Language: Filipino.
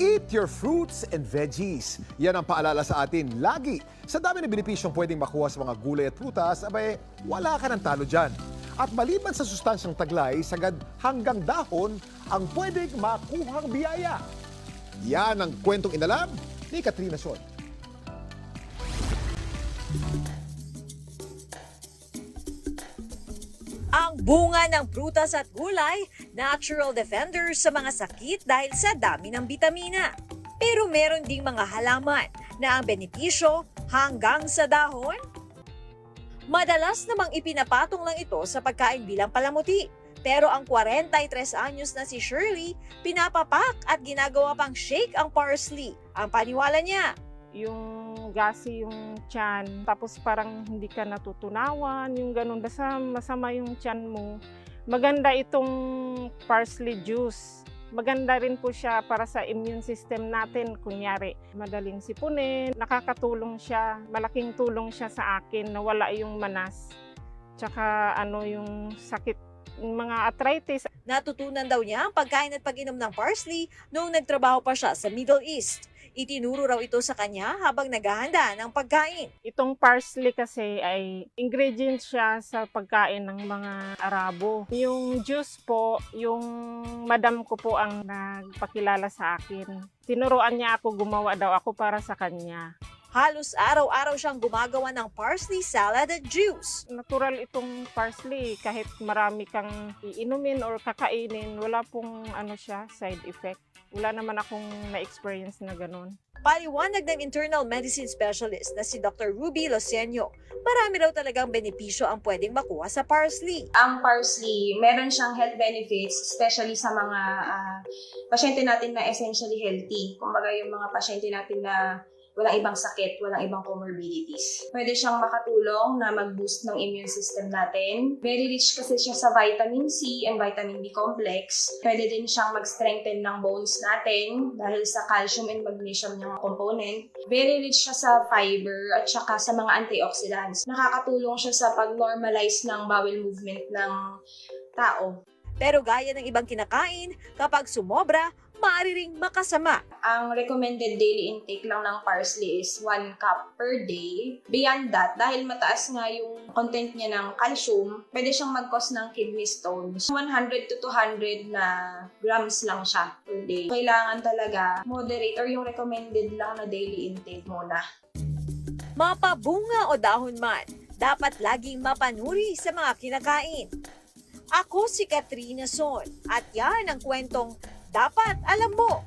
Eat your fruits and veggies. Yan ang paalala sa atin lagi. Sa dami ng benepisyong pwedeng makuha sa mga gulay at prutas, abay, wala ka ng talo dyan. At maliban sa sustansyang taglay, sagad hanggang dahon ang pwedeng makuhang biyaya. Yan ang kwentong inalam ni Katrina Son. Ang bunga ng prutas at gulay, natural defenders sa mga sakit dahil sa dami ng bitamina. Pero meron ding mga halaman na ang benepisyo hanggang sa dahon. Madalas namang ipinapatong lang ito sa pagkain bilang palamuti. Pero ang 43 anyos na si Shirley, pinapapak at ginagawa pang shake ang parsley. Ang paniwala niya, yung gassy yung tiyan, tapos parang hindi ka natutunawan, yung ganun, basta masama yung tiyan mo. Maganda itong parsley juice. Maganda rin po siya para sa immune system natin. Kunyari, madaling sipunin, nakakatulong siya, malaking tulong siya sa akin, nawala yung manas. Tsaka yung sakit, yung mga arthritis. natutunan daw niya ang pagkain at pag-inom ng parsley noong nagtrabaho pa siya sa Middle East. Itinuro raw ito sa kanya habang naghahanda ng pagkain. Itong parsley kasi ay ingredient siya sa pagkain ng mga Arabo. Yung juice po, yung madam ko po ang nagpakilala sa akin. Tinuruan niya ako, gumawa daw ako para sa kanya. Halos araw-araw siyang gumagawa ng parsley salad at juice. Natural itong parsley, kahit marami kang iinumin or kakainin, wala pong side effect. Wala naman akong na-experience na ganun. Paliwanag ng internal medicine specialist na si Dr. Ruby Losenio, marami raw talagang benepisyo ang pwedeng makuha sa parsley. Ang parsley, meron siyang health benefits, especially sa mga pasyente natin na essentially healthy. Kumbaga yung mga pasyente natin na walang ibang sakit, walang ibang comorbidities. Pwede siyang makatulong na mag-boost ng immune system natin. Very rich kasi siya sa vitamin C and vitamin B complex. Pwede din siyang mag-strengthen ng bones natin dahil sa calcium and magnesium niyang component. Very rich siya sa fiber at saka sa mga antioxidants. Nakakatulong siya sa pag-normalize ng bowel movement ng tao. Pero gaya ng ibang kinakain, kapag sumobra, maaari ring makasama. Ang recommended daily intake lang ng parsley is 1 cup per day. Beyond that, dahil mataas nga yung content niya ng calcium, pwede siyang mag-cause ng kidney stones. 100 to 200 na grams lang siya per day. Kailangan talaga moderate or yung recommended lang na daily intake muna. Mapabunga o dahon man, dapat laging mapanuri sa mga kinakain. Ako si Katrina Son at yan ang kwentong dapat alam mo.